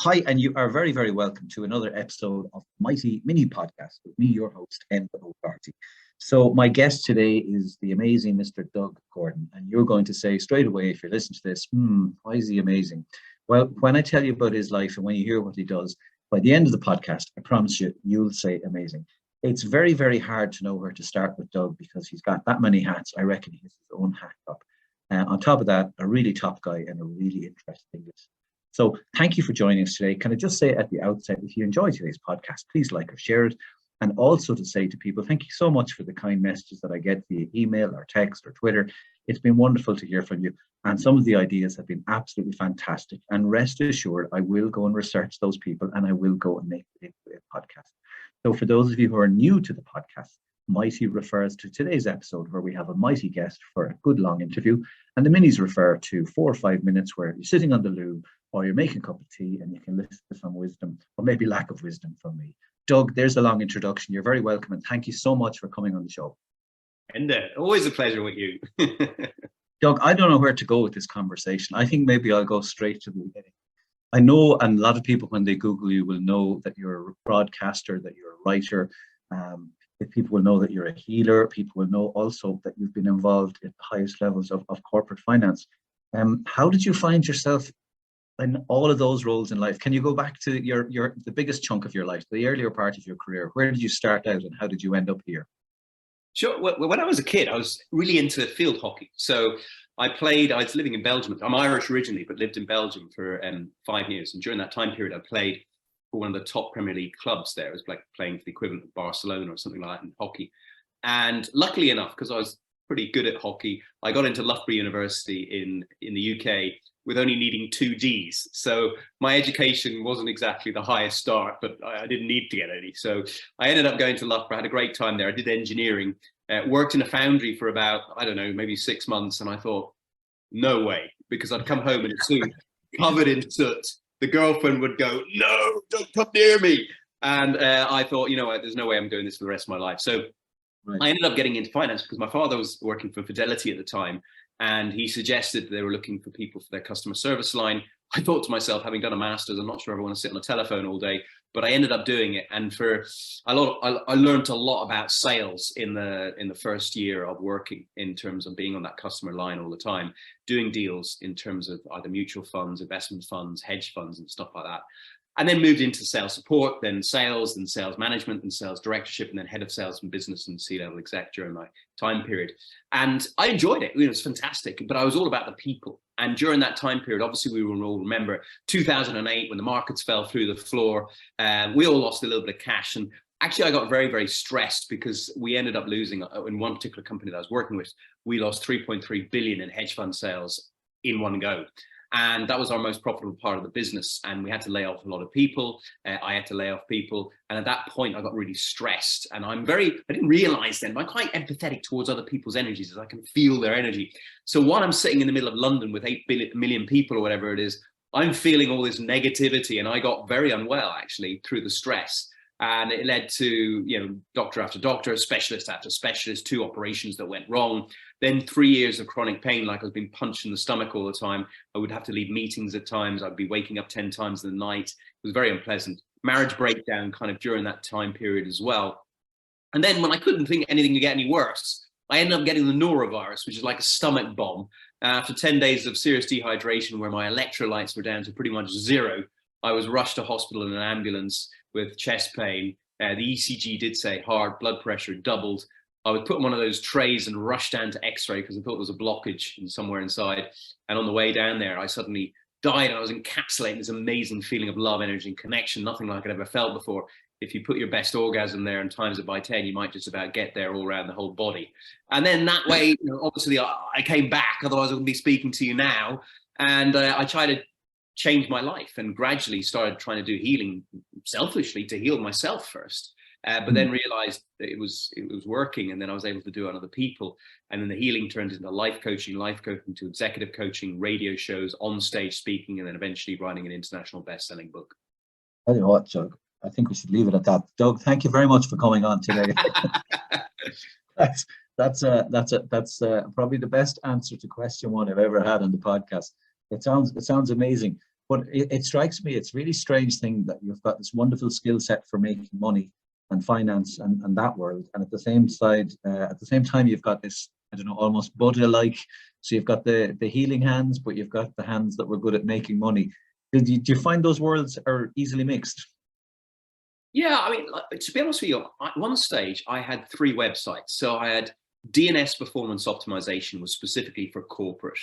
Hi, and you are very, very welcome to another episode of Mighty Mini Podcast with me, your host, Ken O'Carty. So my guest today is the amazing Mr. Doug Gordon, and you're going to say straight away, if you're listening to this, why is he amazing? Well, when I tell you about his life and when you hear what he does, by the end of the podcast, I promise you, you'll say amazing. It's very, very hard to know where to start with Doug because he's got that many hats. I reckon he has his own hat up. On top of that, a really top guy and a really interesting list. So thank you for joining us today. Can I just say at the outset, if you enjoy today's podcast, please like or share it. And also to say to people, thank you so much for the kind messages that I get via email or text or Twitter. It's been wonderful to hear from you. And some of the ideas have been absolutely fantastic. And rest assured, I will go and research those people and I will go and make it into a podcast. So for those of you who are new to the podcast, Mighty refers to today's episode where we have a mighty guest for a good long interview. And the minis refer to 4 or 5 minutes where you're sitting on the loo or you're making a cup of tea and you can listen to some wisdom or maybe lack of wisdom from me. Doug, there's a long introduction. You're very welcome and thank you so much for coming on the show. And always a pleasure with you. Doug, I don't know where to go with this conversation. I think maybe I'll go straight to the beginning. I know, and a lot of people when they Google you will know that you're a broadcaster, that you're a writer. If people will know that you're a healer, people will know also that you've been involved at the highest levels of corporate finance. How did you find yourself in all of those roles in life? Can you go back to the biggest chunk of your life, the earlier part of your career? Where did you start out and how did you end up here? Sure. Well, when I was a kid, I was really into field hockey. So I was living in Belgium. I'm Irish originally, but lived in Belgium for 5 years. And during that time period, I played for one of the top Premier League clubs there. It was like playing for the equivalent of Barcelona or something like that in hockey. And luckily enough, because I was pretty good at hockey, I got into Loughborough University in the UK with only needing 2 Ds. So my education wasn't exactly the highest start, but I didn't need to get any. So I ended up going to Loughborough, had a great time there. I did engineering, worked in a foundry for about, I don't know, maybe 6 months. And I thought, no way, because I'd come home in a suit covered in soot. The girlfriend would go, no, don't come near me. And I thought, you know what, there's no way I'm doing this for the rest of my life. So I ended up getting into finance because my father was working for Fidelity at the time. And he suggested they were looking for people for their customer service line. I thought to myself, having done a master's, I'm not sure I want to sit on a telephone all day, but I ended up doing it. And I learned a lot about sales in the first year of working, in terms of being on that customer line all the time, doing deals in terms of either mutual funds, investment funds, hedge funds, and stuff like that. And then moved into sales support, then sales management, and sales directorship, and then head of sales and business and C-level exec during my time period. And I enjoyed it. It was fantastic, but I was all about the people. And during that time period, obviously we will all remember 2008 when the markets fell through the floor. We all lost a little bit of cash. And actually I got very, very stressed because we ended up losing, in one particular company that I was working with, we lost 3.3 billion in hedge fund sales in one go. And that was our most profitable part of the business. And we had to lay off a lot of people. I had to lay off people. And at that point, I got really stressed. And I didn't realize then, but I'm quite empathetic towards other people's energies, as I can feel their energy. So while I'm sitting in the middle of London with 8 million people or whatever it is, I'm feeling all this negativity. And I got very unwell, actually, through the stress. And it led to, doctor after doctor, specialist after specialist, 2 operations that went wrong. Then 3 years of chronic pain, like I was being punched in the stomach all the time. I would have to leave meetings at times. I'd be waking up 10 times in the night. It was very unpleasant. Marriage breakdown kind of during that time period as well. And then when I couldn't think anything could get any worse, I ended up getting the norovirus, which is like a stomach bomb. After 10 days of serious dehydration, where my electrolytes were down to pretty much 0, I was rushed to hospital in an ambulance with chest pain. The ECG did say hard blood pressure doubled. I was put on one of those trays and rushed down to X-ray because I thought there was a blockage somewhere inside. And on the way down there, I suddenly died and I was encapsulating this amazing feeling of love, energy, and connection, nothing like I'd ever felt before. If you put your best orgasm there and times it by 10, you might just about get there all around the whole body. And then that way, obviously I came back, otherwise I wouldn't be speaking to you now. And I tried to change my life and gradually started trying to do healing selfishly to heal myself first. But then realized that it was working, and then I was able to do it on other people. And then the healing turned into life coaching to executive coaching, radio shows, on stage speaking, and then eventually writing an international best-selling book. Tell you what, Doug, I think we should leave it at that. Doug, thank you very much for coming on today. That's probably the best answer to question 1 I've ever had on the podcast. It sounds amazing. But it strikes me, it's really strange thing that you've got this wonderful skill set for making money and finance and that world, and at the same side, at the same time, you've got this, I don't know, almost Buddha-like. So you've got the healing hands, but you've got the hands that were good at making money. Do you find those worlds are easily mixed? Yeah, I mean, to be honest with you, at one stage I had 3 websites. So I had DNS performance optimization was specifically for corporate,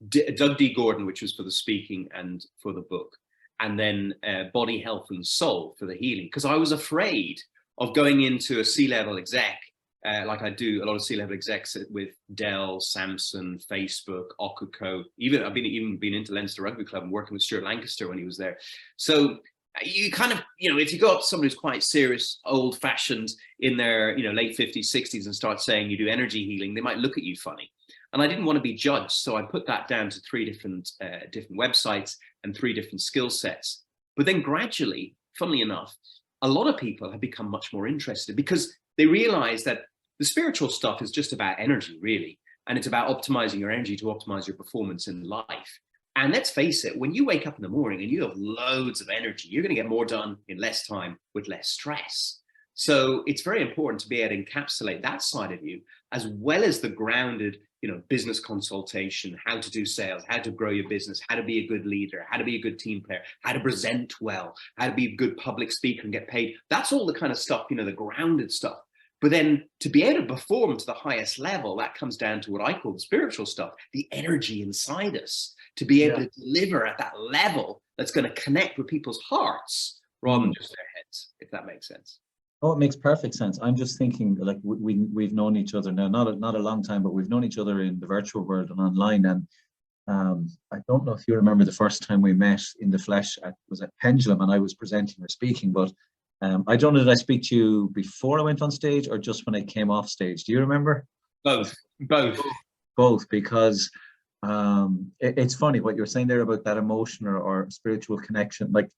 Doug D. Gordon, which was for the speaking and for the book, and then Body Health and Soul for the healing, because I was afraid of going into a C-level exec, like I do a lot of C-level execs with Dell, Samsung, Facebook, Okuko. I've been into Leinster Rugby Club and working with Stuart Lancaster when he was there. So you kind of, if you go up to somebody who's quite serious, old fashioned in their, late 50s, 60s and start saying you do energy healing, they might look at you funny. And I didn't want to be judged. So I put that down to 3 different websites and 3 different skill sets. But then gradually, funnily enough, a lot of people have become much more interested because they realize that the spiritual stuff is just about energy, really. And it's about optimizing your energy to optimize your performance in life. And let's face it, when you wake up in the morning and you have loads of energy, you're going to get more done in less time with less stress. So it's very important to be able to encapsulate that side of you, as well as the grounded, business consultation, how to do sales, how to grow your business, how to be a good leader, how to be a good team player, how to present well, how to be a good public speaker and get paid. That's all the kind of stuff, the grounded stuff. But then to be able to perform to the highest level, that comes down to what I call the spiritual stuff, the energy inside us, to be able to deliver at that level that's going to connect with people's hearts rather than just their heads, if that makes sense. Oh, it makes perfect sense. I'm just thinking, like, we've known each other now, not a long time, but we've known each other in the virtual world and online. And I don't know if you remember the first time we met in the flesh. Was at Pendulum, and I was presenting or speaking. But I don't know, did I speak to you before I went on stage or just when I came off stage? Do you remember? Both. Both, because it's funny what you're saying there about that emotion or spiritual connection. Like,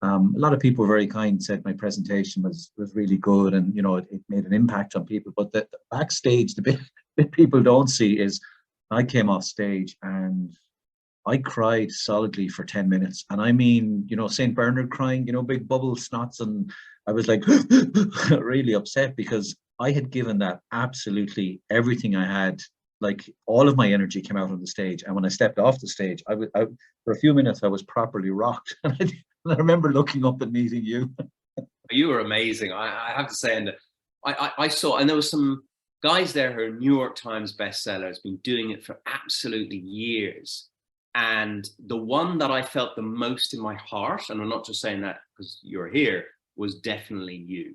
a lot of people were very kind, said my presentation was really good, and it made an impact on people. But the backstage, the bit people don't see is I came off stage and I cried solidly for 10 minutes. And I mean, St. Bernard crying, big bubble snots. And I was like really upset because I had given that absolutely everything I had. Like, all of my energy came out on the stage. And when I stepped off the stage, for a few minutes, I was properly rocked. And I remember looking up and meeting you. You were amazing. I have to say, and I saw, and there was some guys there who are New York Times bestsellers, been doing it for absolutely years. And the one that I felt the most in my heart, and I'm not just saying that because you're here, was definitely you.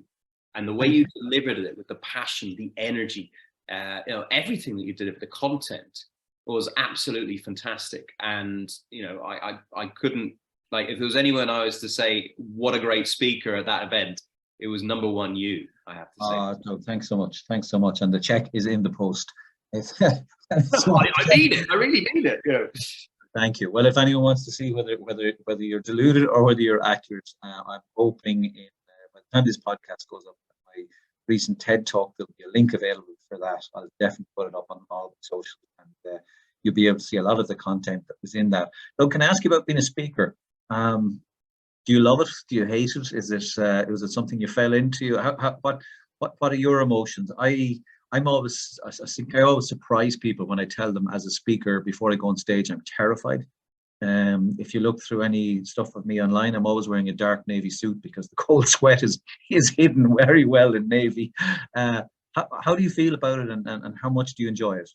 And the way you delivered it with the passion, the energy, everything that you did with the content was absolutely fantastic. And, I couldn't, like, if there was anyone I was to say, what a great speaker at that event, it was number 1 you, I have to say. No, thanks so much. Thanks so much. And the check is in the post. I mean it. I really mean it. Thank you. Well, if anyone wants to see whether you're deluded or whether you're accurate, I'm hoping by the time this podcast goes up, my recent TED talk, there'll be a link available for that. I'll definitely put it up on all the socials, and you'll be able to see a lot of the content that was in that. Now, can I ask you about being a speaker? Do you love it? Do you hate it? Was it something you fell into? What are your emotions? I think I always surprise people when I tell them as a speaker before I go on stage, I'm terrified. If you look through any stuff of me online, I'm always wearing a dark navy suit because the cold sweat is hidden very well in navy. How do you feel about it, and how much do you enjoy it?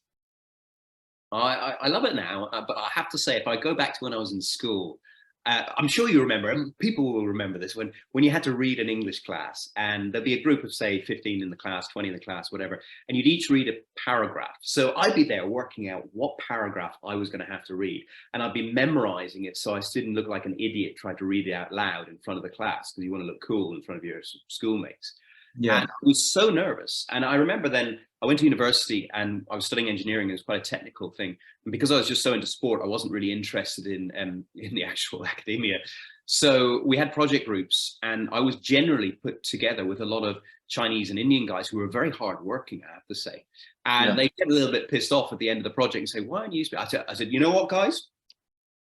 I love it now, but I have to say, if I go back to when I was in school, I'm sure you remember, and people will remember this, when you had to read an English class, and there'd be a group of, say, 15 in the class, 20 in the class, whatever, and you'd each read a paragraph. So I'd be there working out what paragraph I was going to have to read, and I'd be memorizing it so I didn't look like an idiot trying to read it out loud in front of the class, because you want to look cool in front of your schoolmates. Yeah. And I was so nervous. And I remember then I went to university and I was studying engineering. It was quite a technical thing. And because I was just so into sport, I wasn't really interested in the actual academia. So we had project groups, and I was generally put together with a lot of Chinese and Indian guys who were very hardworking, I have to say. And they get a little bit pissed off at the end of the project and say, why aren't you speaking? I said, you know what, guys?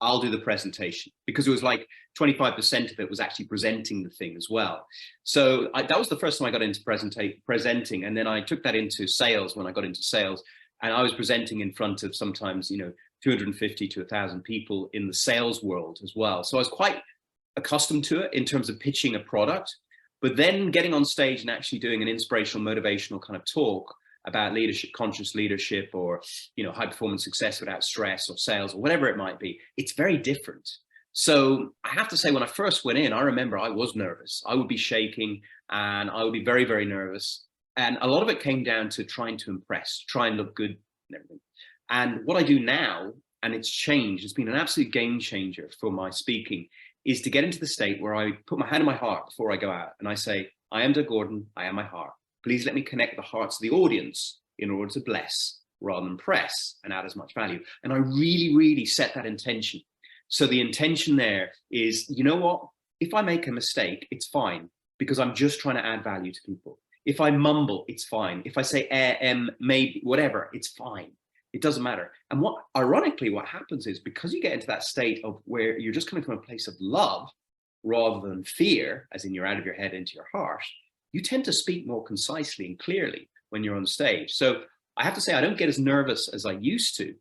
I'll do the presentation, because it was like 25% of it was actually presenting the thing as well. So that was the first time I got into presenting. And then I took that into sales when I got into sales, and I was presenting in front of sometimes, 250 to 1,000 people in the sales world as well. So I was quite accustomed to it in terms of pitching a product, but then getting on stage and actually doing an inspirational, motivational kind of talk about leadership, conscious leadership, or high performance success without stress, or sales, or whatever it might be, it's very different. So I have to say, when I first went in, I remember I was nervous. I would be shaking, and I would be very, very nervous. And a lot of it came down to trying to impress, try and look good and everything. And what I do now, and it's changed, it's been an absolute game changer for my speaking, is to get into the state where I put my hand on my heart before I go out, and I say, I am Doug Gordon, I am my heart. Please let me connect the hearts of the audience in order to bless rather than press and add as much value. And I really, really set that intention. So the intention there is, you know what? If I make a mistake, it's fine, because I'm just trying to add value to people. If I mumble, it's fine. If I say maybe, whatever, it's fine. It doesn't matter. And ironically, what happens is, because you get into that state of where you're just coming from a place of love rather than fear, as in you're out of your head into your heart, you tend to speak more concisely and clearly when you're on stage. So I have to say, I don't get as nervous as I used to,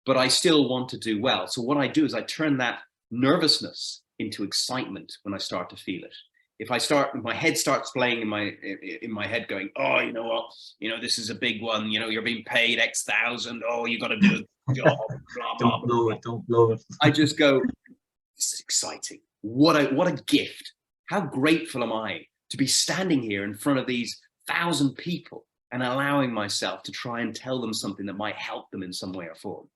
but I still want to do well. So what I do is I turn that nervousness into excitement when I start to feel it. If my head starts playing in my head going, oh, you know what, this is a big one, you're being paid X thousand, oh, you got to do a job, blah, blah, blah. Don't blow it. I just go, this is exciting. What a gift. How grateful am I to be standing here in front of these 1,000 people and allowing myself to try and tell them something that might help them in some way or form.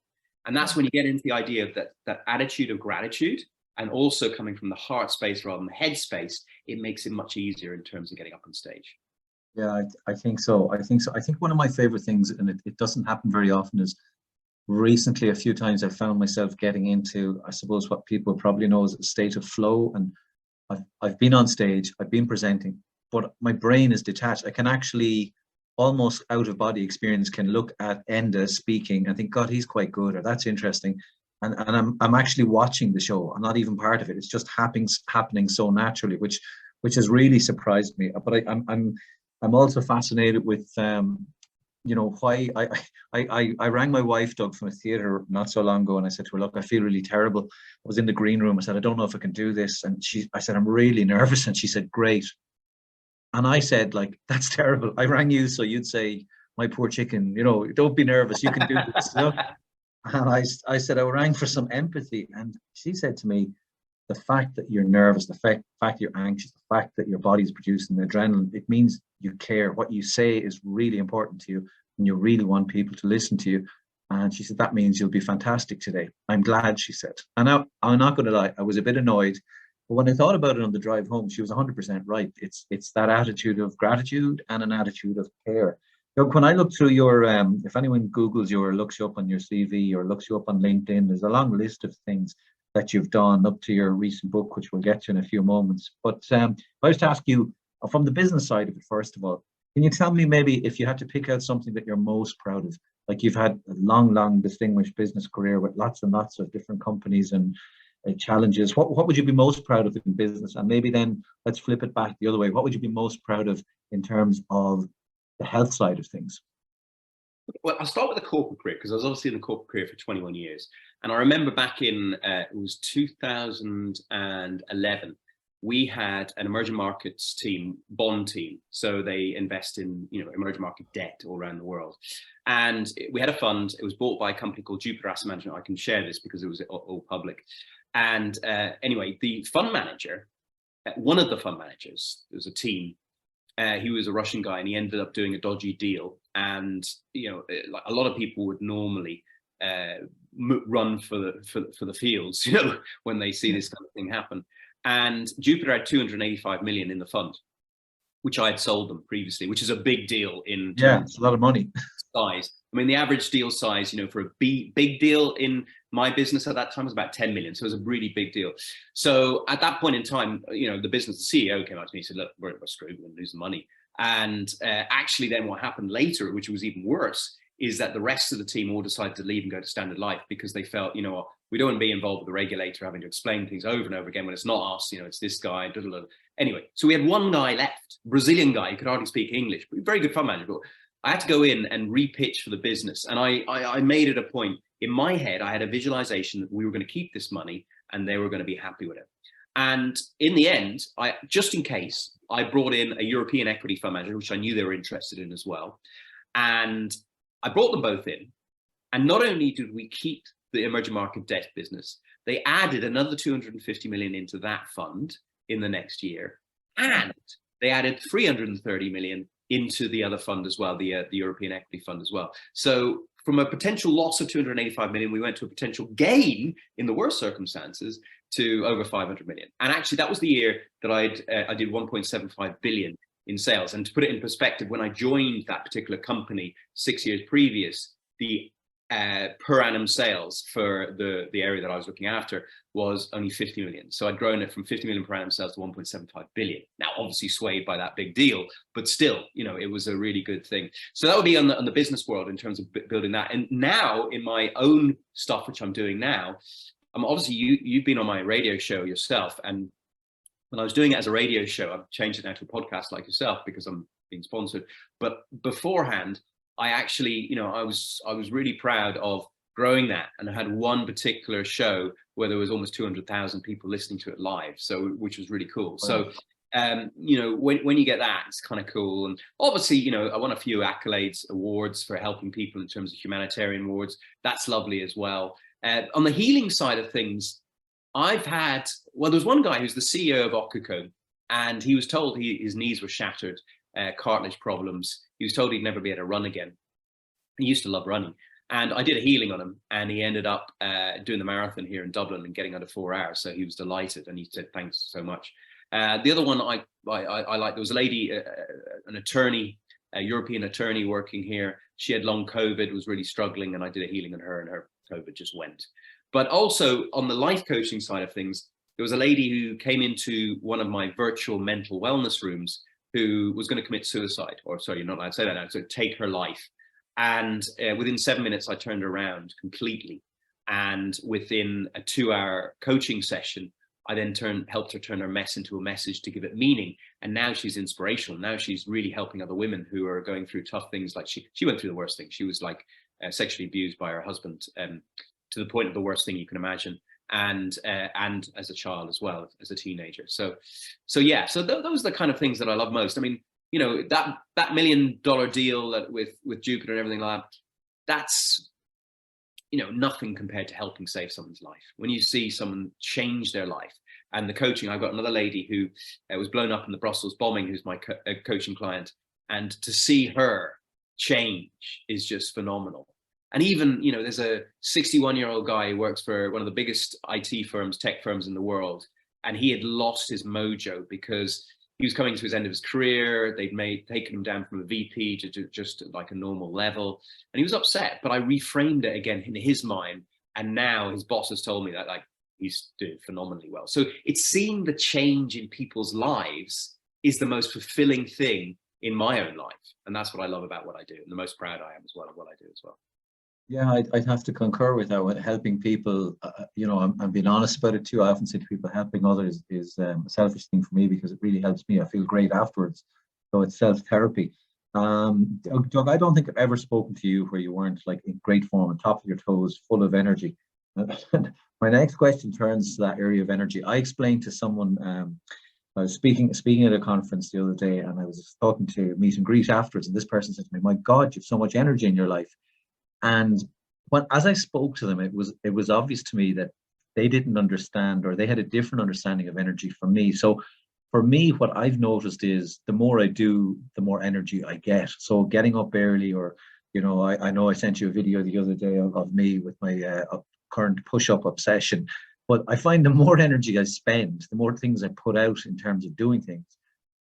And that's when you get into the idea of that attitude of gratitude, and also coming from the heart space rather than the head space, it makes it much easier in terms of getting up on stage. Yeah, I think so. I think one of my favorite things, and it doesn't happen very often, is recently a few times I've found myself getting into, I suppose, what people probably know as a state of flow. And I've been on stage, I've been presenting, but my brain is detached. I can actually, almost out of body experience, can look at Enda speaking and think, God, he's quite good, or that's interesting. And I'm actually watching the show. I'm not even part of it. It's just happening so naturally, which has really surprised me. But I'm also fascinated with why I rang my wife, Doug, from a theater not so long ago, and I said to her, look, I feel really terrible. I was in the green room. I said, I don't know if I can do this. And I said, I'm really nervous. And she said, great. And I said, like, that's terrible. I rang you so you'd say, my poor chicken, don't be nervous. You can do this. And I said, I rang for some empathy. And she said to me, the fact that you're nervous, the fact you're anxious, the fact that your body's producing adrenaline, it means you care. What you say is really important to you, and you really want people to listen to you. And she said, that means you'll be fantastic today. I'm glad, she said. And now, I'm not going to lie, I was a bit annoyed. But when I thought about it on the drive home, she was 100% right. It's that attitude of gratitude and an attitude of care. Look, when I look through your, if anyone Googles you or looks you up on your CV or looks you up on LinkedIn, there's a long list of things that you've done up to your recent book, which we'll get to in a few moments. But I was to ask you, from the business side of it, first of all, can you tell me maybe if you had to pick out something that you're most proud of? Like, you've had a long, distinguished business career with lots and lots of different companies and challenges. What would you be most proud of in business? And maybe then let's flip it back the other way. What would you be most proud of in terms of the health side of things? Well, I'll start with the corporate career, because I was obviously in the corporate career for 21 years. And I remember back in, it was 2011, we had an emerging markets team, bond team. So they invest in, emerging market debt all around the world. And we had a fund. It was bought by a company called Jupiter Asset Management. I can share this because it was all public. And anyway, the fund manager, one of the fund managers, there was a team, he was a Russian guy, and he ended up doing a dodgy deal. And like a lot of people would normally run for the fields, when they see this kind of thing happen. And Jupiter had 285 million in the fund, which I had sold them previously, which is a big deal in terms it's a lot of money. Size. I mean, the average deal size, for a big deal in my business at that time was about 10 million. So it was a really big deal. So at that point in time, the business, the CEO came out to me and said, look, we're screwed, we're going to lose the money. And actually then what happened later, which was even worse, is that the rest of the team all decided to leave and go to Standard Life because they felt, you know what, we don't want to be involved with the regulator having to explain things over and over again when it's not us, you know, it's this guy. Blah, blah, blah. Anyway, so we had one guy left, Brazilian guy, he could hardly speak English, but very good fund manager. But I had to go in and re-pitch for the business. And I made it a point. In my head, I had a visualization that we were going to keep this money and they were going to be happy with it. And in the end, just in case, I brought in a European equity fund manager, which I knew they were interested in as well. And I brought them both in. And not only did we keep the emerging market debt business, they added another 250 million into that fund in the next year. And they added 330 million into the other fund as well, the European equity fund as well. So from a potential loss of 285 million, we went to a potential gain in the worst circumstances to over 500 million. And actually, that was the year that I did 1.75 billion in sales. And to put it in perspective, when I joined that particular company 6 years previous, the per annum sales for the area that I was looking after was only 50 million. So I'd grown it from 50 million per annum sales to 1.75 billion. Now, obviously swayed by that big deal, but still, you know, it was a really good thing. So that would be on the business world in terms of building that. And now in my own stuff, which I'm doing now, obviously you've been on my radio show yourself. And when I was doing it as a radio show, I've changed it now to a podcast like yourself because I'm being sponsored. But beforehand, I actually, you know, I was really proud of growing that, and I had one particular show where there was almost 200,000 people listening to it live, so which was really cool. Wow. So, you know, when you get that, it's kind of cool. And obviously, you know, I won a few accolades, awards for helping people in terms of humanitarian awards. That's lovely as well. On the healing side of things, I've had, well, there was one guy who's the CEO of Okuko, and he was told his knees were shattered, cartilage problems. He was told he'd never be able to run again. He used to love running. And I did a healing on him, and he ended up doing the marathon here in Dublin and getting under 4 hours. So he was delighted, and he said, thanks so much. The other one I liked, there was a lady, an attorney, a European attorney working here. She had long COVID, was really struggling, and I did a healing on her, and her COVID just went. But also on the life coaching side of things, there was a lady who came into one of my virtual mental wellness rooms who was going to commit suicide, or sorry, you're not allowed to say that now, so take her life. And within 7 minutes, I turned her around completely. And within a 2-hour coaching session, I then helped her turn her mess into a message to give it meaning. And now she's inspirational. Now she's really helping other women who are going through tough things. Like she went through the worst thing. She was like sexually abused by her husband to the point of the worst thing you can imagine. And as a child as well, as a teenager. So yeah, so those are the kind of things that I love most. I mean, you know, that $1 million deal with Jupiter and everything like that, that's, you know, nothing compared to helping save someone's life. When you see someone change their life, and the coaching, I've got another lady who was blown up in the Brussels bombing, who's my coaching client, and to see her change is just phenomenal. And even, you know, there's a 61-year-old guy who works for one of the biggest IT firms, tech firms in the world, and he had lost his mojo because he was coming to his end of his career. They'd taken him down from a VP to just like a normal level, and he was upset. But I reframed it again in his mind, and now his boss has told me that like he's doing phenomenally well. So it's seeing the change in people's lives is the most fulfilling thing in my own life, and that's what I love about what I do, and the most proud I am as well of what I do as well. Yeah, I'd have to concur with that. With helping people, you know, I'm being honest about it too. I often say to people, helping others is a selfish thing for me because it really helps me. I feel great afterwards. So it's self-therapy. Doug, I don't think I've ever spoken to you where you weren't like in great form, on top of your toes, full of energy. My next question turns to that area of energy. I explained to someone, I was speaking at a conference the other day, and I was talking to meet and greet afterwards, and this person said to me, "My God, you have so much energy in your life." And as I spoke to them, it was obvious to me that they didn't understand, or they had a different understanding of energy from me. So for me, what I've noticed is the more I do, the more energy I get. So getting up early, or, you know, I know I sent you a video the other day of me with my current push-up obsession, but I find the more energy I spend, the more things I put out in terms of doing things,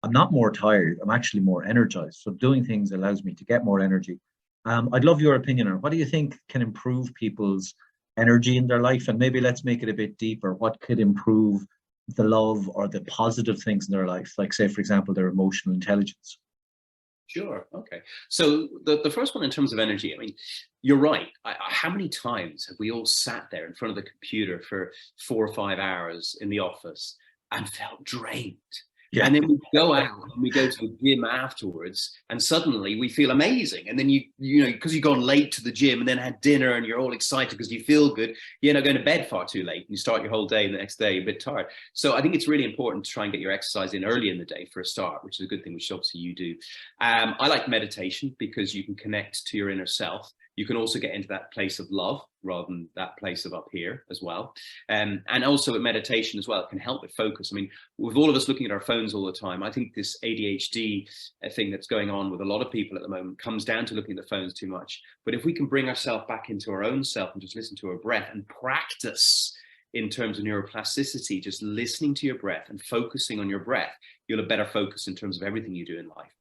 I'm not more tired, I'm actually more energized. So doing things allows me to get more energy. I'd love your opinion on what do you think can improve people's energy in their life, and maybe let's make it a bit deeper. What could improve the love or the positive things in their life, like say, for example, their emotional intelligence? Sure. Okay. So the first one in terms of energy, I mean, you're right. How many times have we all sat there in front of the computer for 4 or 5 hours in the office and felt drained? Yeah. And then we go out and we go to the gym afterwards, and suddenly we feel amazing. And then you know, because you've gone late to the gym and then had dinner and you're all excited because you feel good, you end up going to bed far too late and you start your whole day, and the next day you're a bit tired. So I think it's really important to try and get your exercise in early in the day for a start, which is a good thing, which obviously you do. I like meditation because you can connect to your inner self. You can also get into that place of love rather than that place of up here as well. And also with meditation as well, it can help with focus. I mean, with all of us looking at our phones all the time, I think this ADHD thing that's going on with a lot of people at the moment comes down to looking at the phones too much. But if we can bring ourselves back into our own self and just listen to our breath and practice in terms of neuroplasticity, just listening to your breath and focusing on your breath, you'll have better focus in terms of everything you do in life.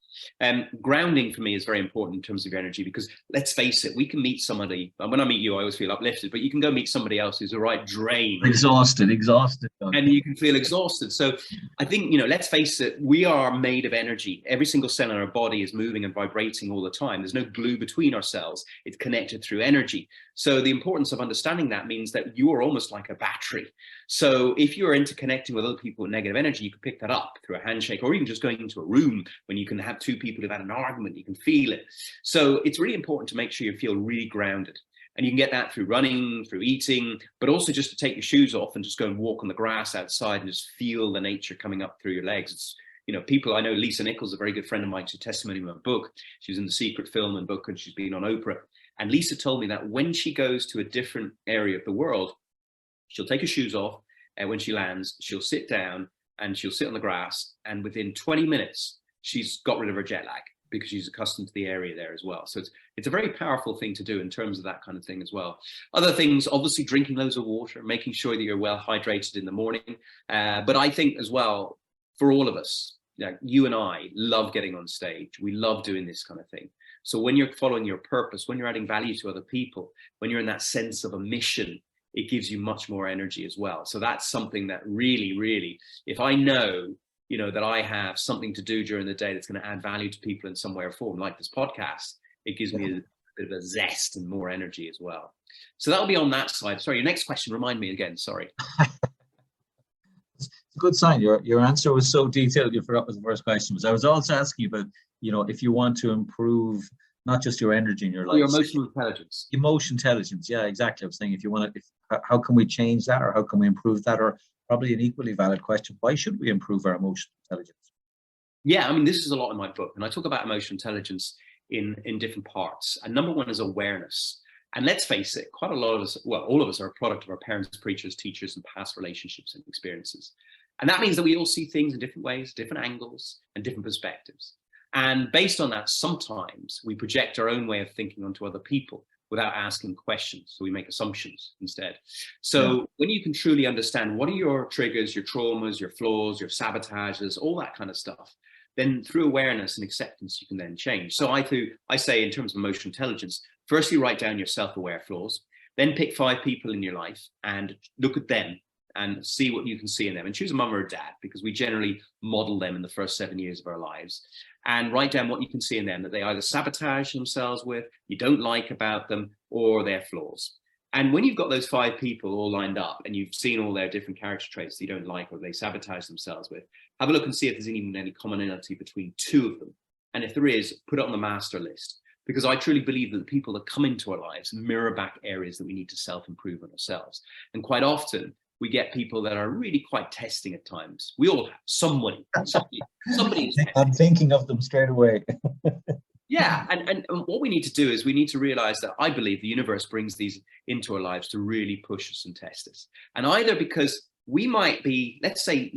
Grounding for me is very important in terms of your energy, because let's face it, we can meet somebody, and when I meet you, I always feel uplifted, but you can go meet somebody else who's a right drain. Exhausted. And you can feel exhausted. So I think, you know, let's face it, we are made of energy. Every single cell in our body is moving and vibrating all the time. There's no glue between our cells. It's connected through energy. So the importance of understanding that means that you are almost like a battery. So if you're interconnecting with other people with negative energy, you can pick that up through a handshake, or even just going into a room when you can have two people who've had an argument, you can feel it. So it's really important to make sure you feel really grounded. And you can get that through running, through eating, but also just to take your shoes off and just go and walk on the grass outside and just feel the nature coming up through your legs. It's, you know, people, I know Lisa Nichols, a very good friend of mine, she's a testimony in my book. She was in The Secret film and book, and she's been on Oprah. And Lisa told me that when she goes to a different area of the world, she'll take her shoes off, and when she lands, she'll sit down and she'll sit on the grass. And within 20 minutes, she's got rid of her jet lag, because she's accustomed to the area there as well. So it's a very powerful thing to do in terms of that kind of thing as well. Other things, obviously drinking loads of water, making sure that you're well hydrated in the morning. But I think as well, for all of us, like you and I love getting on stage. We love doing this kind of thing. So when you're following your purpose, when you're adding value to other people, when you're in that sense of a mission, it gives you much more energy as well. So that's something that really, really, if I know, you know, that I have something to do during the day that's going to add value to people in some way or form, like this podcast, it gives me a bit of a zest and more energy as well. So that'll be on that side. Sorry, your next question, remind me again, sorry. It's a good sign. Your answer was so detailed, you forgot what the first question was. I was also asking about, you know, if you want to improve not just your energy in your life. Your emotional intelligence. Emotion intelligence, yeah, exactly. I was saying, if you want to, how can we change that, or how can we improve that? Or probably an equally valid question, why should we improve our emotional intelligence? Yeah, I mean, this is a lot in my book, and I talk about emotional intelligence in different parts. And number one is awareness. And let's face it, quite a lot of us, well, all of us are a product of our parents, preachers, teachers, and past relationships and experiences. And that means that we all see things in different ways, different angles, and different perspectives. And based on that, sometimes we project our own way of thinking onto other people without asking questions. So we make assumptions instead. So when you can truly understand what are your triggers, your traumas, your flaws, your sabotages, all that kind of stuff, then through awareness and acceptance, you can then change. So I say in terms of emotional intelligence, firstly, write down your self-aware flaws, then pick 5 people in your life and look at them and see what you can see in them, and choose a mum or a dad, because we generally model them in the first 7 years of our lives, and write down what you can see in them that they either sabotage themselves with, you don't like about them, or their flaws. And when you've got those 5 people all lined up and you've seen all their different character traits that you don't like or they sabotage themselves with, have a look and see if there's even any commonality between 2 of them. And if there is, put it on the master list. Because I truly believe that the people that come into our lives mirror back areas that we need to self-improve on ourselves. And quite often, we get people that are really quite testing at times. We all have somebody is I'm thinking of them straight away. Yeah, and what we need to do is we need to realize that I believe the universe brings these into our lives to really push us and test us. And either because we might be, let's say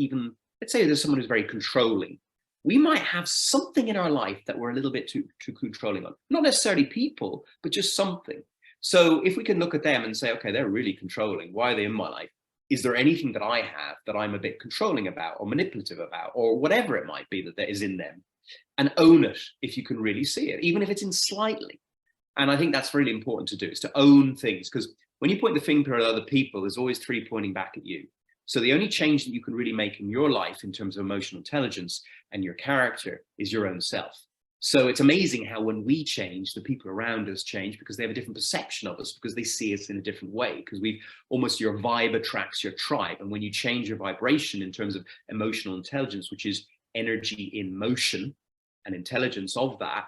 there's someone who's very controlling. We might have something in our life that we're a little bit too controlling on. Not necessarily people, but just something. So if we can look at them and say, okay, they're really controlling. Why are they in my life? Is there anything that I have that I'm a bit controlling about or manipulative about, or whatever it might be that there is in them? And own it if you can really see it, even if it's in slightly. And I think that's really important to do, is to own things, because when you point the finger at other people, there's always 3 pointing back at you. So the only change that you can really make in your life in terms of emotional intelligence and your character is your own self. So it's amazing how when we change, the people around us change because they have a different perception of us, because they see us in a different way, because we've almost, your vibe attracts your tribe. And when you change your vibration in terms of emotional intelligence, which is energy in motion and intelligence of that,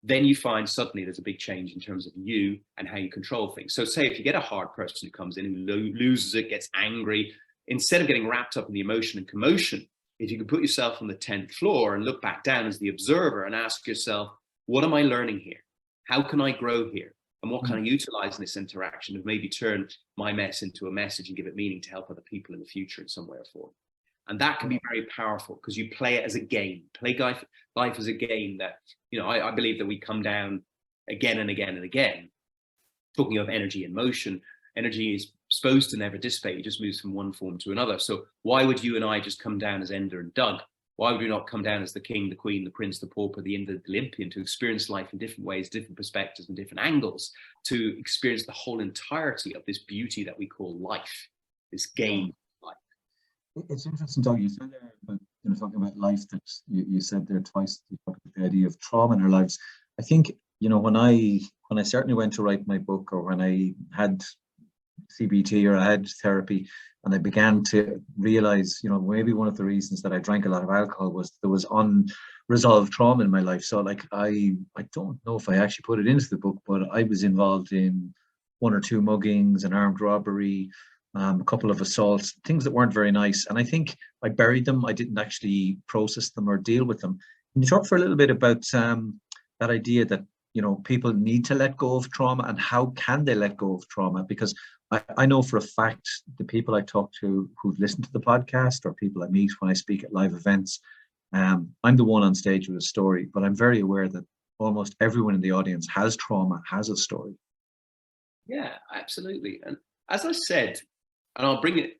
then you find suddenly there's a big change in terms of you and how you control things. So say if you get a hard person who comes in and loses it, gets angry, instead of getting wrapped up in the emotion and commotion, if you can put yourself on the 10th floor and look back down as the observer and ask yourself, what am I learning here? How can I grow here? And what can I utilize in this interaction to maybe turn my mess into a message and give it meaning to help other people in the future in some way or form? And that can be very powerful because you play it as a game. Play life as a game that, I believe that we come down again and again and again. Talking of energy in motion, energy is supposed to never dissipate. It just moves from one form to another. So why would you and I just come down as Ender and Doug? Why would we not come down as the king, the queen, the prince, the pauper, the invalid, the Olympian, to experience life in different ways, different perspectives and different angles, to experience the whole entirety of this beauty that we call life, this game. It's interesting, Doug. You said there about talking about life, that you said there twice. You talked about the idea of trauma in our lives. I think when I certainly went to write my book, or when I had CBT or I had therapy, and I began to realize, maybe one of the reasons that I drank a lot of alcohol was there was unresolved trauma in my life. So like I don't know if I actually put it into the book, but I was involved in 1 or 2 muggings, an armed robbery, a couple of assaults, things that weren't very nice. And I think I buried them. I didn't actually process them or deal with them. Can you talk for a little bit about that idea that, people need to let go of trauma, and how can they let go of trauma? Because I know for a fact the people I talk to who've listened to the podcast, or people I meet when I speak at live events, I'm the one on stage with a story, but I'm very aware that almost everyone in the audience has trauma, has a story. Yeah, absolutely. And as I said, and I'll bring it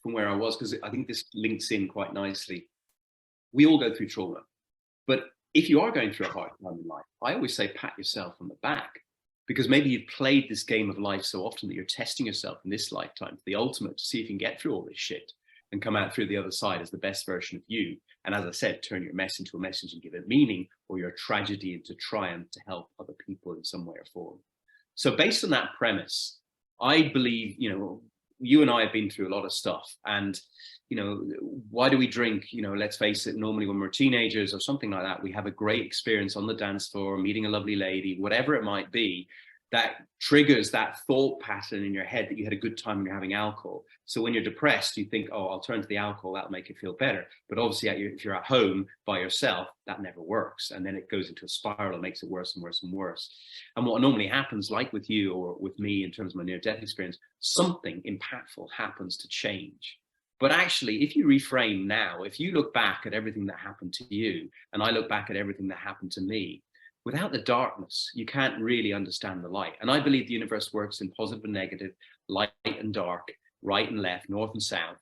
from where I was, because I think this links in quite nicely. We all go through trauma, but if you are going through a hard time in life, I always say pat yourself on the back, because maybe you've played this game of life so often that you're testing yourself in this lifetime for the ultimate, to see if you can get through all this shit and come out through the other side as the best version of you. And as I said, turn your mess into a message and give it meaning, or your tragedy into triumph to help other people in some way or form. So based on that premise, I believe, you and I have been through a lot of stuff, and why do we drink? Let's face it, normally when we're teenagers or something like that, we have a great experience on the dance floor, meeting a lovely lady, whatever it might be, that triggers that thought pattern in your head that you had a good time when you're having alcohol. So when you're depressed, you think, oh, I'll turn to the alcohol, that'll make it feel better. But obviously if you're at home by yourself, that never works. And then it goes into a spiral and makes it worse and worse and worse. And what normally happens, like with you or with me in terms of my near-death experience, something impactful happens to change. But actually, if you reframe now, if you look back at everything that happened to you, and I look back at everything that happened to me, without the darkness, you can't really understand the light. And I believe the universe works in positive and negative, light and dark, right and left, north and south,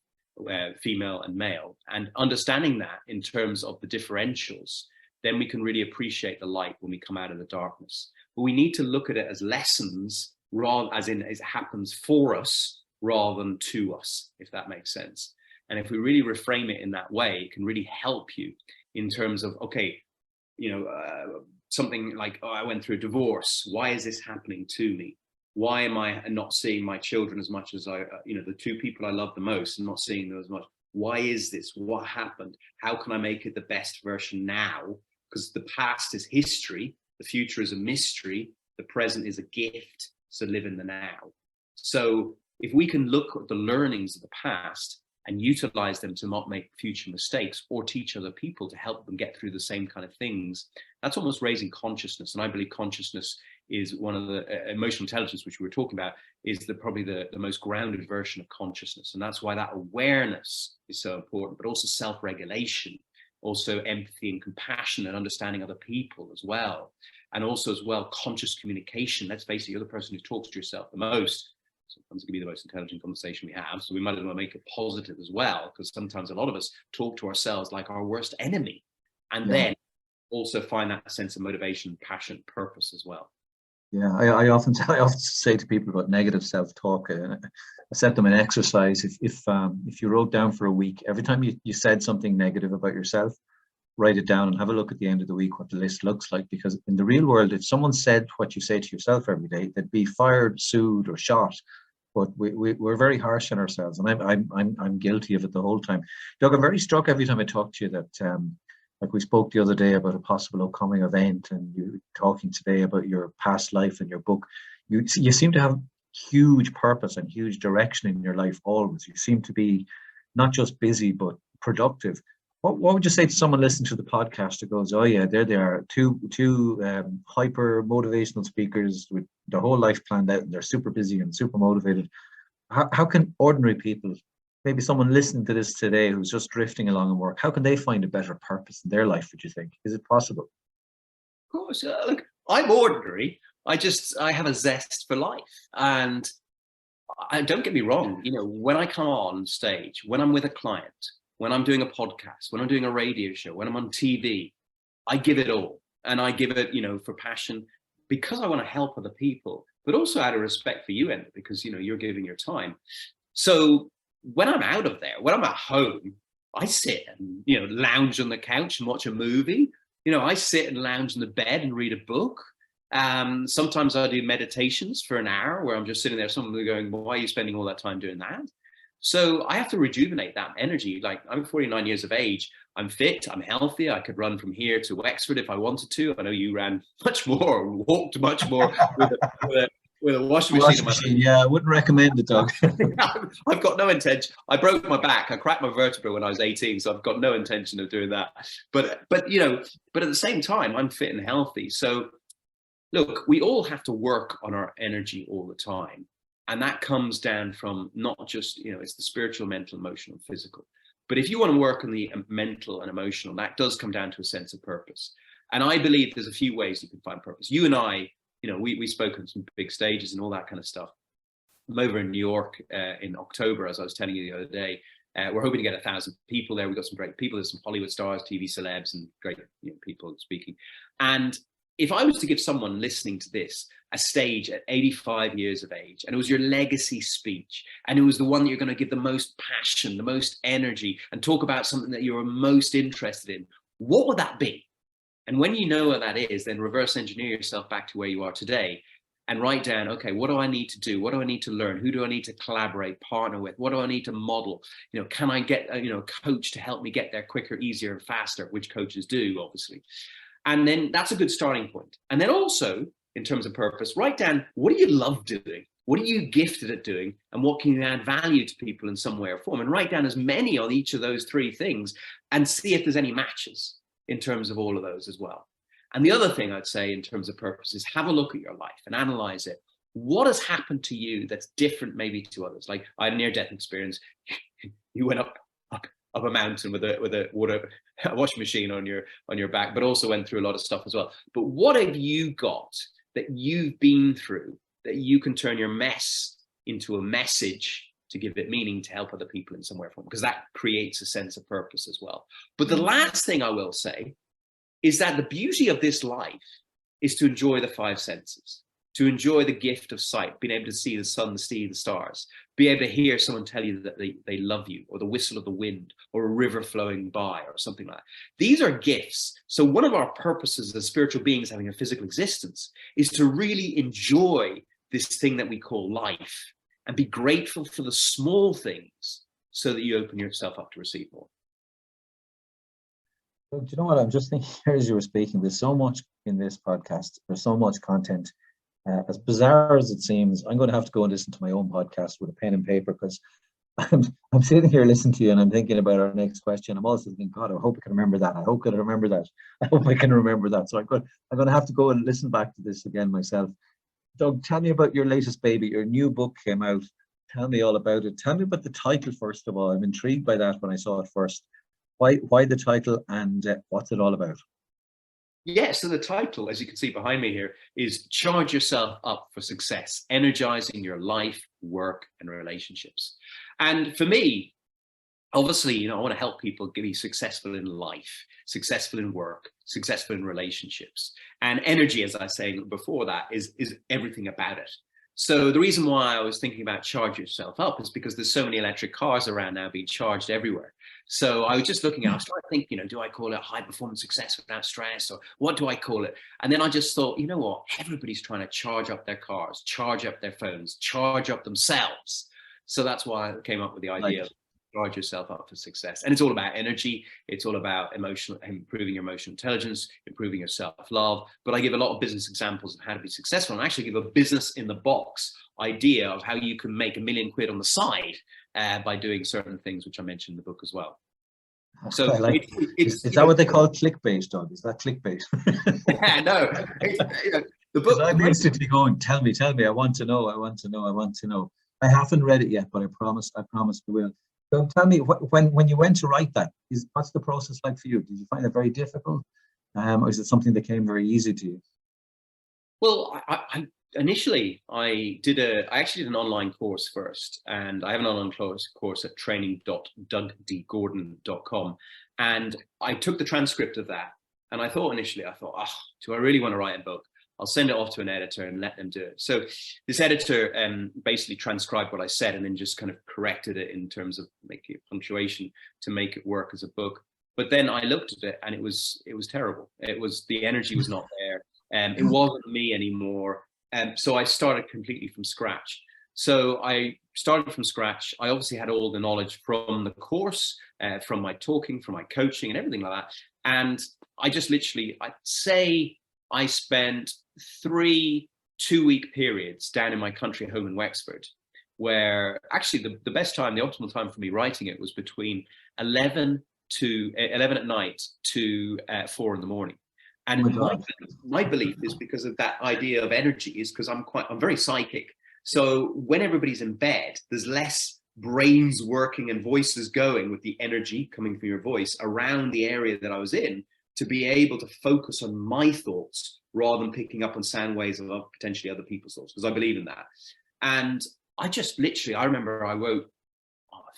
female and male. And understanding that in terms of the differentials, then we can really appreciate the light when we come out of the darkness. But we need to look at it as lessons, rather as in it happens for us rather than to us, if that makes sense. And if we really reframe it in that way, it can really help you in terms of, okay, something like, oh, I went through a divorce. Why is this happening to me? Why am I not seeing my children as much as the 2 people I love the most, and not seeing them as much? Why is this? What happened? How can I make it the best version now? Because the past is history. The future is a mystery. The present is a gift. So live in the now. So if we can look at the learnings of the past and utilize them to not make future mistakes, or teach other people to help them get through the same kind of things, that's almost raising consciousness. And I believe consciousness is one of the emotional intelligence, which we were talking about, is probably the most grounded version of consciousness. And that's why that awareness is so important, but also self-regulation, also empathy and compassion and understanding other people as well. And also as well, conscious communication. Let's face it, you're the person who talks to yourself the most. Sometimes it can be the most intelligent conversation we have. So we might as well make it positive as well, because sometimes a lot of us talk to ourselves like our worst enemy. And then also find that sense of motivation, passion, purpose as well. Yeah, I often say to people about negative self-talk. I set them an exercise. If you wrote down for a week, every time you said something negative about yourself, write it down and have a look at the end of the week what the list looks like. Because in the real world, if someone said what you say to yourself every day, they'd be fired, sued, or shot. But we're very harsh on ourselves, and I'm guilty of it the whole time. Doug, I'm very struck every time I talk to you that like we spoke the other day about a possible upcoming event, and you talking today about your past life and your book. You seem to have huge purpose and huge direction in your life always. You seem to be not just busy but productive. What would you say to someone listening to the podcast who goes, "Oh yeah, there they are, two hyper motivational speakers with their whole life planned out, and they're super busy and super motivated." How can ordinary people, maybe someone listening to this today who's just drifting along in work, how can they find a better purpose in their life? Would you think, is it possible? Of course, look, I'm ordinary. I have a zest for life, and don't get me wrong. When I come on stage, when I'm with a client, when I'm doing a podcast, when I'm doing a radio show, when I'm on TV, I give it all. And I give it, for passion, because I want to help other people, but also out of respect for you, Enda, because, you're giving your time. So when I'm out of there, when I'm at home, I sit and, lounge on the couch and watch a movie. I sit and lounge in the bed and read a book. Sometimes I do meditations for an hour where I'm just sitting there, someone going, "Well, why are you spending all that time doing that?" So I have to rejuvenate that energy. Like, I'm 49 years of age. I'm fit. I'm healthy. I could run from here to Wexford if I wanted to. I know you ran much more, walked much more with a washing machine. Yeah, I wouldn't recommend it, Doug. I've got no intention. I broke my back. I cracked my vertebra when I was 18, so I've got no intention of doing that. But at the same time, I'm fit and healthy. So look, we all have to work on our energy all the time. And that comes down from not just, it's the spiritual, mental, emotional, physical. But if you want to work on the mental and emotional, that does come down to a sense of purpose. And I believe there's a few ways you can find purpose. You and I, we spoke on some big stages and all that kind of stuff. I'm over in New York in October, as I was telling you the other day. We're hoping to get 1,000 people there. We've got some great people. There's some Hollywood stars, TV celebs, and great people speaking. And if I was to give someone listening to this a stage at 85 years of age, and it was your legacy speech, and it was the one that you're going to give the most passion, the most energy, and talk about something that you're most interested in, what would that be? And when you know what that is, then reverse engineer yourself back to where you are today and write down, okay, what do I need to do? What do I need to learn? Who do I need to collaborate, partner with? What do I need to model? Can I get a coach to help me get there quicker, easier, and faster, which coaches do, obviously. And then that's a good starting point. And then also, in terms of purpose, write down, what do you love doing? What are you gifted at doing? And what can you add value to people in some way or form? And write down as many on each of those three things and see if there's any matches in terms of all of those as well. And the other thing I'd say in terms of purpose is have a look at your life and analyze it. What has happened to you that's different maybe to others? Like, I had a near-death experience. You went up a mountain with a washing machine on your back, but also went through a lot of stuff as well. But what have you got that you've been through that you can turn your mess into a message to give it meaning, to help other people in some way or form? Because that creates a sense of purpose as well. But the last thing I will say is that the beauty of this life is to enjoy the five senses, to enjoy the gift of sight, being able to see the sun, the sea, the stars, be able to hear someone tell you that they love you, or the whistle of the wind, or a river flowing by, or something like that. These are gifts. So one of our purposes as spiritual beings having a physical existence is to really enjoy this thing that we call life and be grateful for the small things so that you open yourself up to receive more. Do you know what? I'm just thinking here as you were speaking, there's so much in this podcast, there's so much content. As bizarre as it seems, I'm going to have to go and listen to my own podcast with a pen and paper, because I'm sitting here listening to you and I'm thinking about our next question. I'm also thinking, God, I hope I can remember that. I hope I can remember that. I hope I can remember that. So I'm going to have to go and listen back to this again myself. Doug, tell me about your latest baby. Your new book came out. Tell me all about it. Tell me about the title, first of all. I'm intrigued by that when I saw it first. Why the title, and what's it all about? Yeah, so the title, as you can see behind me here, is Charge Yourself Up for Success, Energizing Your Life, Work, and Relationships. And for me, obviously, I want to help people be successful in life, successful in work, successful in relationships. And energy, as I was saying before that, is everything about it. So the reason why I was thinking about charge yourself up is because there's so many electric cars around now being charged everywhere. So I was just looking at, I was trying to think, you know, do I call it high performance success without stress, or what do I call it? And then I just thought, you know what, everybody's trying to charge up their cars, charge up their phones, charge up themselves. So that's why I came up with the idea of charge yourself up for success. And it's all about energy. It's all about improving your emotional intelligence, improving your self-love. But I give a lot of business examples of how to be successful. And I actually give a business in the box idea of how you can make £1 million on the side by doing certain things, which I mentioned in the book as well. So is that what they call clickbait, Doug? Is that clickbait? No, the book. I'm instantly going, tell me, I want to know. I haven't read it yet, but I promise I will. So tell me, when you went to write that, what's the process like for you? Did you find it very difficult, or is it something that came very easy to you? Well, I initially I actually did an online course first, and I have an online course at training.dougdgordon.com, and I took the transcript of that, and I thought, do I really want to write a book? I'll send it off to an editor and let them do it. So this editor basically transcribed what I said and then just kind of corrected it in terms of making punctuation to make it work as a book. But then I looked at it and it was terrible. The energy was not there. It wasn't me anymore. So I started completely from scratch. So I started from scratch. I obviously had all the knowledge from the course, from my talking, from my coaching and everything like that. And I just literally, I'd say I spent 3 2-week periods down in my country home in Wexford, where actually the best time, the optimal time for me writing it was between 11 at night to 4 in the morning. And my belief is because of that idea of energy, is because I'm very psychic. So when everybody's in bed, there's less brains working and voices going with the energy coming from your voice around the area that I was in, to be able to focus on my thoughts rather than picking up on sound waves of potentially other people's thoughts, because I believe in that. And I just literally, I remember I wrote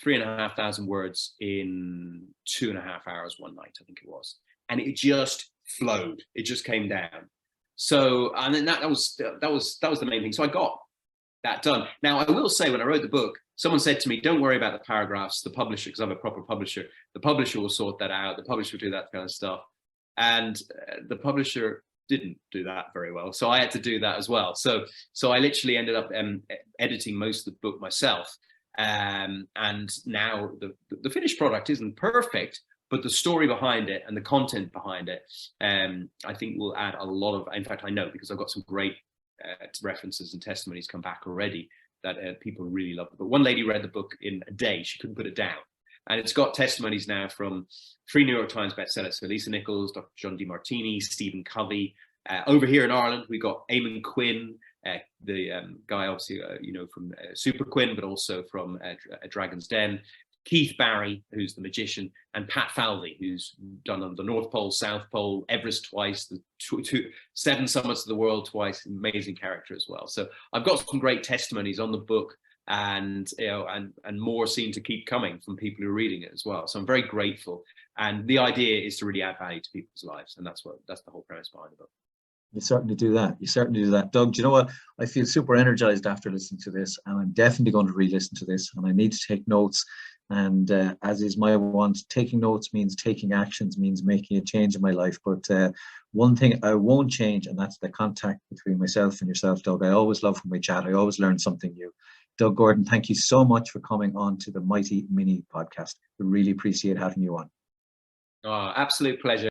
3,500 words in 2.5 hours one night, I think it was. And it just flowed. It just came down. So, and then that was the main thing. So I got that done. Now, I will say, when I wrote the book, someone said to me, don't worry about the paragraphs, the publisher, because I'm a proper publisher, the publisher will sort that out. The publisher will do that kind of stuff. And the publisher didn't do that very well. So I had to do that as well. So I literally ended up editing most of the book myself. And now the finished product isn't perfect, but the story behind it and the content behind it, I think will add a lot of, in fact, I know, because I've got some great references and testimonies come back already that people really love it. But one lady read the book in a day. She couldn't put it down. And it's got testimonies now from 3 New York Times bestsellers. So Lisa Nichols, Dr. John DeMartini, Stephen Covey. Over here in Ireland, we got Eamon Quinn, the guy obviously, from Super Quinn, but also from Dragon's Den. Keith Barry, who's the magician, and Pat Falvey, who's done the North Pole, South Pole, Everest twice, the 7 summits of the world twice. Amazing character as well. So I've got some great testimonies on the book, and and more seem to keep coming from people who are reading it as well. So I'm very grateful. And the idea is to really add value to people's lives, and that's the whole premise behind the book. You certainly do that. Doug, do you know what? I feel super energized after listening to this, and I'm definitely going to re-listen to this, and I need to take notes. And as is my want, taking notes means taking actions, means making a change in my life. But one thing I won't change, and that's the contact between myself and yourself, Doug. I always love when we chat. I always learn something new. Doug Gordon, thank you so much for coming on to the Mighty Mini podcast. We really appreciate having you on. Oh, absolute pleasure.